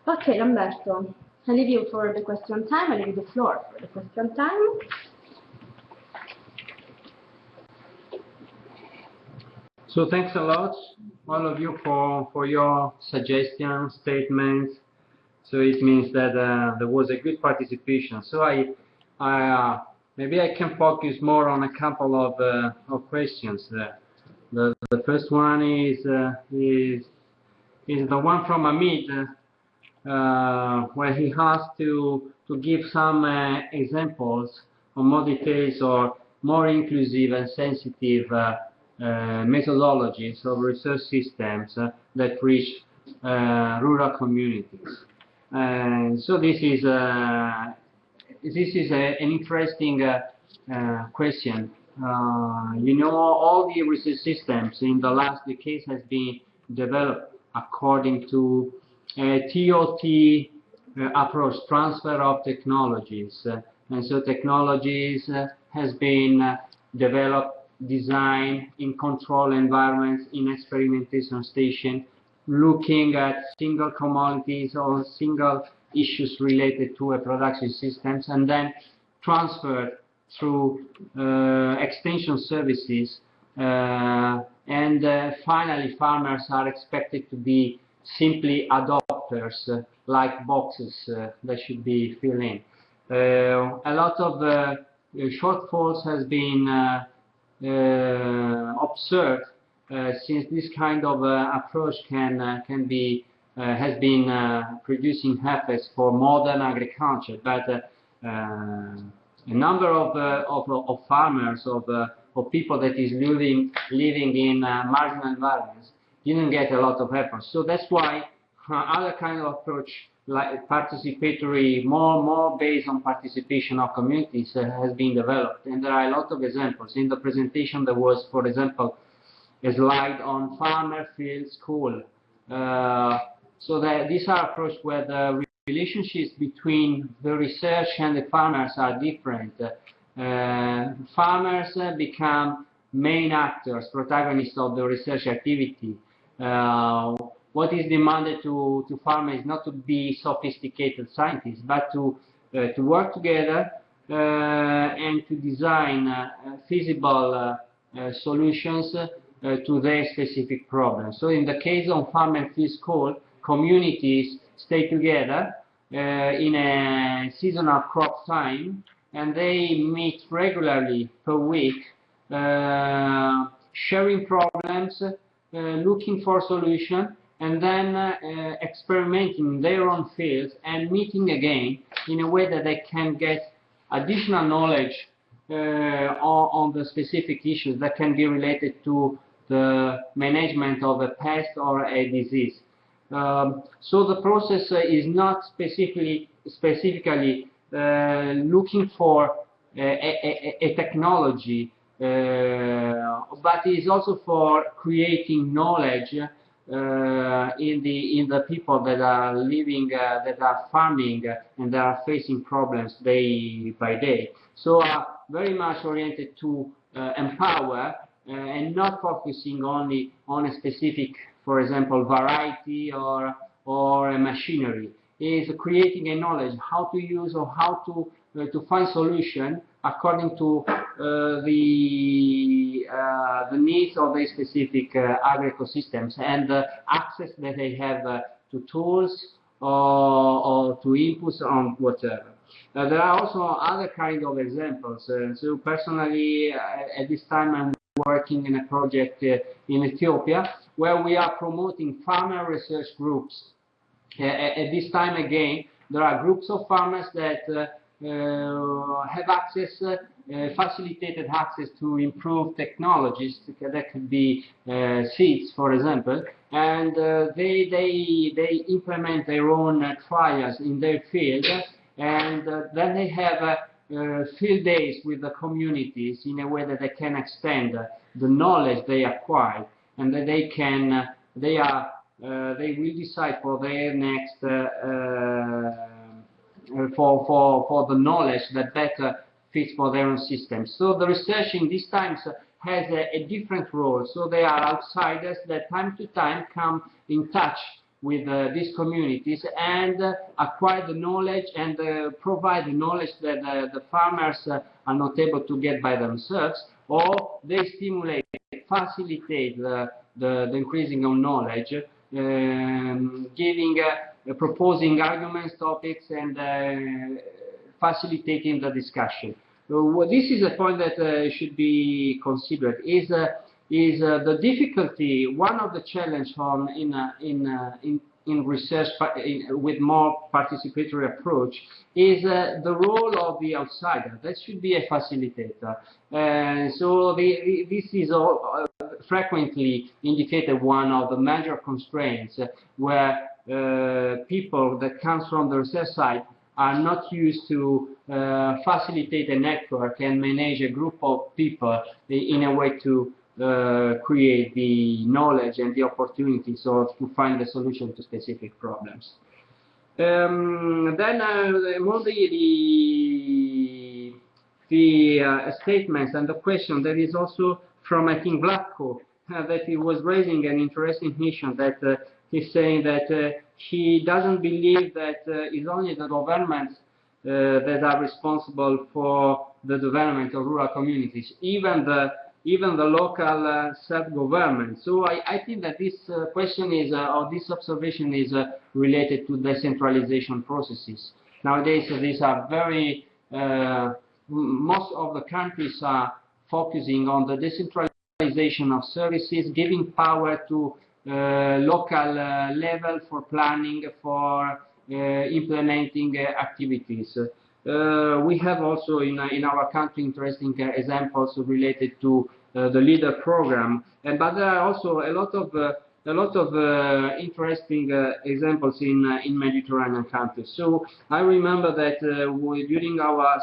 Okay, Lamberto, I leave you for the question time. I leave you the floor for the question time. So thanks a lot, all of you, for your suggestions, statements. So it means that there was a good participation. So maybe I can focus more on a couple of questions. The first one is the one from MAIB, where he has to give some examples more details or more inclusive and sensitive methodologies of research systems that reach rural communities. So this is an interesting question. You know, all the research systems in the last decades has been developed according to TOT approach, transfer of technologies. And so technologies has been developed, designed in control environments, in experimentation station, looking at single commodities or single issues related to a production systems, and then transferred through extension services. Finally, farmers are expected to be simply adopters, like boxes that should be filled in. A lot of shortfalls has been observed since this kind of approach has been producing efforts for modern agriculture, but a number of farmers, of people that is living in marginal environments, didn't get a lot of effort. So that's why other kind of approach, like participatory, more based on participation of communities, has been developed. And there are a lot of examples. In the presentation there was, for example, a slide on farmer field school. So that these are approaches where the relationships between the research and the farmers are different. Farmers become main actors, protagonists of the research activity. What is demanded to farmers is not to be sophisticated scientists, but to work together and to design feasible solutions to their specific problems. So in the case of farm and field school, communities stay together in a seasonal crop time, and they meet regularly per week, sharing problems, looking for solutions, and then experimenting in their own fields and meeting again in a way that they can get additional knowledge on the specific issues that can be related to the management of a pest or a disease. So the process is not specifically looking for a technology, but is also for creating knowledge in the people that are living, that are farming, and that are facing problems day by day. So very much oriented to empower and not focusing only on a specific, for example, variety or a machinery. Is creating a knowledge how to use or how to find solution according to the needs of the specific agro-ecosystems and the access that they have to tools or to inputs on whatever. There are also other kind of examples. So personally, at this time I'm working in a project in Ethiopia where we are promoting farmer research groups. At this time again, there are groups of farmers that have access, facilitated access to improved technologies that could be seeds, for example, and they implement their own trials in their field, and then they have field days with the communities in a way that they can extend the knowledge they acquired, and that they will decide for their next for the knowledge that better fits for their own system. So the research in these times has a different role. So they are outsiders that time to time come in touch with these communities and acquire the knowledge and provide the knowledge that the farmers are not able to get by themselves, or they stimulate, facilitate the increasing of knowledge, proposing arguments, topics, and facilitating the discussion. So this is a point that should be considered. Is the difficulty, one of the challenge in research with more participatory approach is the role of the outsider. That should be a facilitator. So this is frequently indicated one of the major constraints where people that comes from the research side are not used to facilitate a network and manage a group of people in a way to create the knowledge and the opportunities to find the solution to specific problems. Then more the statements and the question that is also from, I think, Vlatko, that he was raising an interesting issue, that he's saying that he doesn't believe that it's only the governments that are responsible for the development of rural communities, even the local self-government. So I think that this question is, or this observation is related to decentralization processes. Nowadays, these are very, most of the countries are focusing on the decentralization of services, giving power to local level for planning, for implementing activities. We have also in our country interesting examples related to the LEADER program, but there are also a lot of interesting examples in Mediterranean countries. So I remember that during our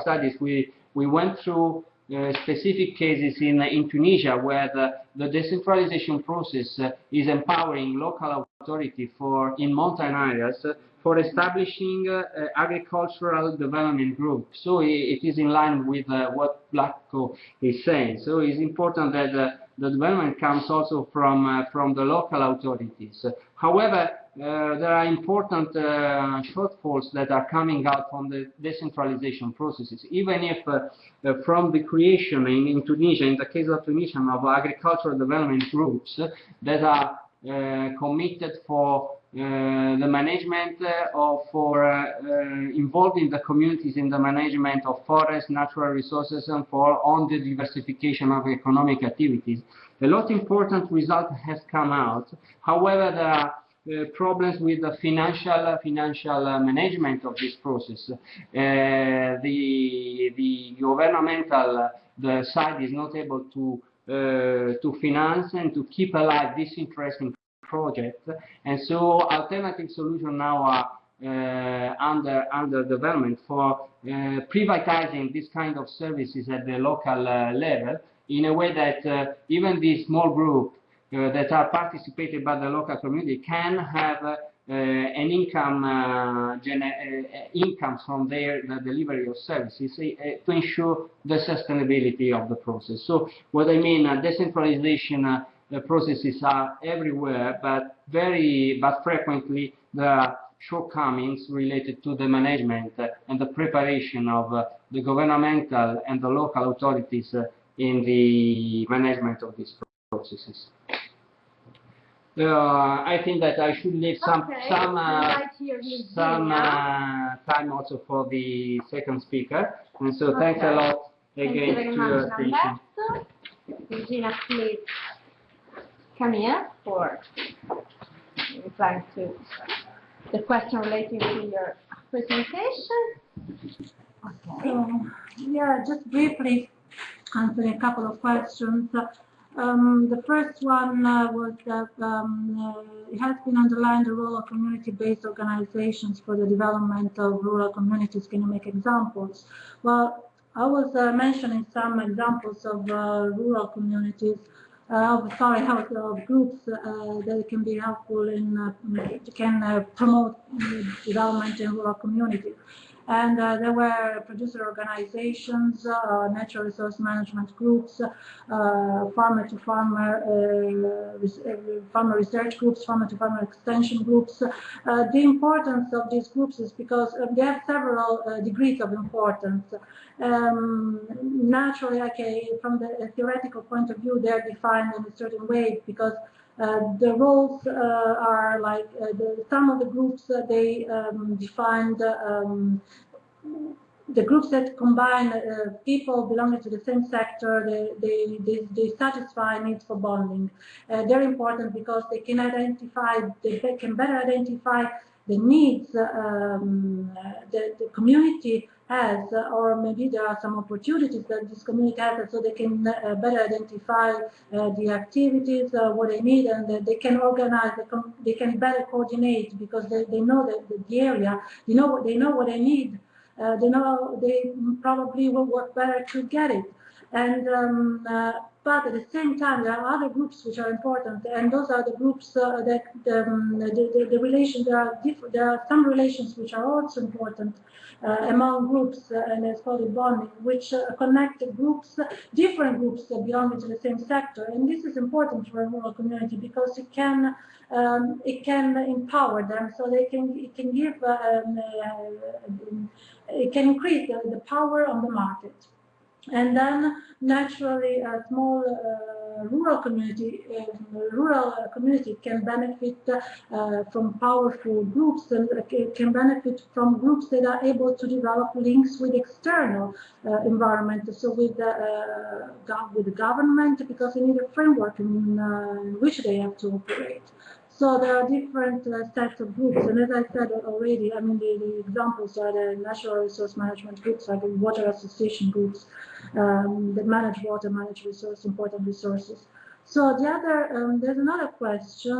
studies we went through specific cases in Tunisia where the decentralization process is empowering local authority in mountain areas for establishing agricultural development groups. So it is in line with what Vlatko is saying. So it's important that the development comes also from the local authorities. However, there are important shortfalls that are coming out from the decentralization processes. Even if from the creation in Tunisia, in the case of Tunisia, of agricultural development groups that are committed for the management or for involving the communities in the management of forests, natural resources, and on the diversification of economic activities. A lot of important result has come out. However, there are problems with the financial management of this process. The governmental side is not able to finance and to keep alive this interesting project, and so alternative solutions now are under development for privatizing this kind of services at the local level, in a way that even these small group that are participated by the local community can have an income from the delivery of services to ensure the sustainability of the process. So what I mean, decentralization processes are everywhere, but frequently there are shortcomings related to the management and the preparation of the governmental and the local authorities in the management of these processes. I think that I should leave some time also for the second speaker, and so thanks a lot again to your attention. Regina, please come here for replying to the question relating to your presentation. Okay. Yeah, just briefly answering a couple of questions. The first one was that it has been underlined the role of community-based organizations for the development of rural communities. Can you make examples? Well, I was mentioning some examples of rural communities, of groups that can be helpful in promote development in rural communities. And there were producer organizations, natural resource management groups, farmer-to-farmer farmer research groups, farmer-to-farmer extension groups. The importance of these groups is because they have several degrees of importance. Naturally, okay, from the theoretical point of view, they're defined in a certain way because the roles are like some of the groups they defined the groups that combine people belonging to the same sector, they satisfy needs for bonding. They're important because they can identify, they can better identify the needs the community has, or maybe there are some opportunities that this community has, so they can better identify the activities, what they need, and they can organize, they can better coordinate because they know the area, they know what they need. They know they probably will work better to get it. And but at the same time, there are other groups which are important, and those are the groups that the relations. There are some relations which are also important among groups, and it's called bonding, which connect groups, different groups belonging to the same sector. And this is important for a rural community because it can empower them, so it can give. It can increase the power on the market. And then naturally a small rural community can benefit from powerful groups, and can benefit from groups that are able to develop links with external environment, so with the government, because they need a framework in which they have to operate. So there are different sets of groups, and as I said already, I mean the examples are the natural resource management groups, like the water association groups that manage water, manage important resources. So the other, there's another question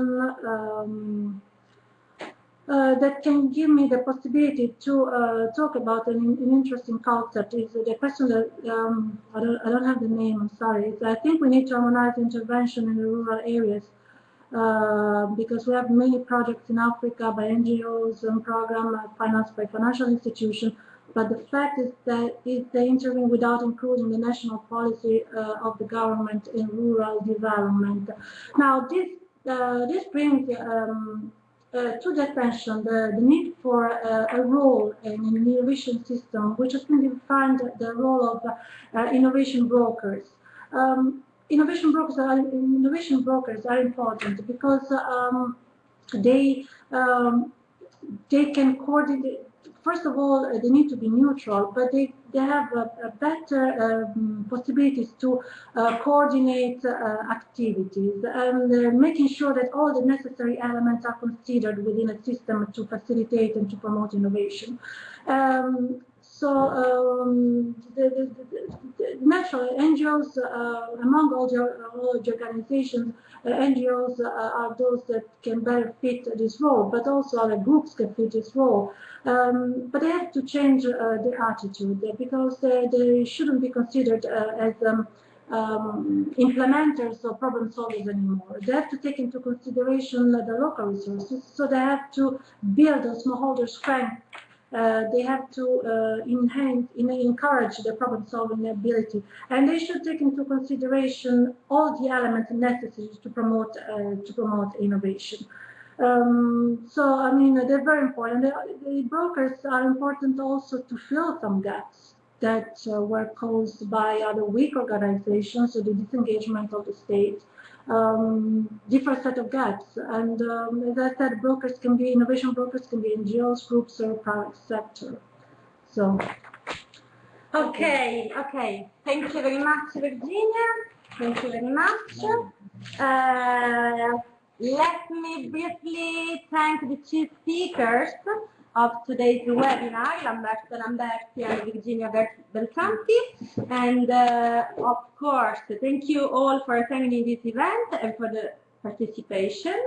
that can give me the possibility to talk about an interesting concept. Is the question that I don't have the name. I'm sorry. I think we need to harmonize intervention in the rural areas. Because we have many projects in Africa by NGOs and programs financed by financial institutions, but the fact is that they intervene without including the national policy of the government in rural development. Now, this brings to the attention the need for a role in an innovation system, which has been defined the role of innovation brokers. Innovation brokers are important because they can coordinate. First of all, they need to be neutral, but they have a better possibilities to coordinate activities, and making sure that all the necessary elements are considered within a system to facilitate and to promote innovation. Naturally, NGOs, among all the organizations, NGOs are those that can better fit this role, but also other groups can fit this role. But they have to change their attitude, because they shouldn't be considered as implementers or problem solvers anymore. They have to take into consideration the local resources, so they have to build a smallholder strength. They have to encourage the problem-solving ability, and they should take into consideration all the elements necessary to promote innovation. So, I mean, they're very important. The brokers are important also to fill some gaps that were caused by other weak organizations, so the disengagement of the state. Different set of gaps, and as I said, brokers can be innovation brokers, can be NGOs, groups, or private sector. So, okay. Thank you very much, Virginia. Thank you very much. Let me briefly thank the two speakers of today's webinar, Lamberto Lamberti and Virginia Belsanti. And of course, thank you all for attending this event and for the participation.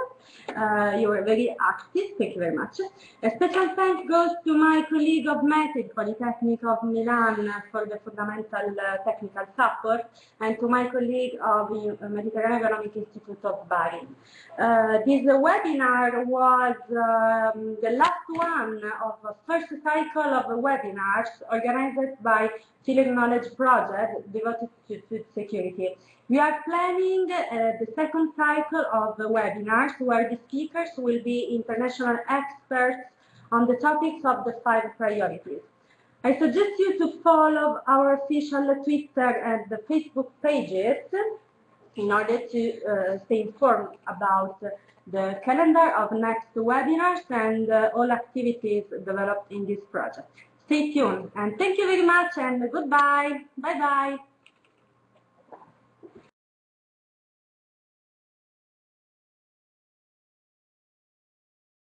You were very active, thank you very much. A special thanks goes to my colleague of METIC, Polytechnic of Milan, for the fundamental technical support, and to my colleague of Mediterranean Economic Institute of Bari. This webinar was the last one of the first cycle of webinars organized by Feeling Knowledge Project devoted to food security. We are planning the second cycle of the webinars, where the speakers will be international experts on the topics of the 5 priorities. I suggest you to follow our official Twitter and the Facebook pages in order to stay informed about the calendar of next webinars and all activities developed in this project. stay tuned. And thank you very much and goodbye. Bye-bye.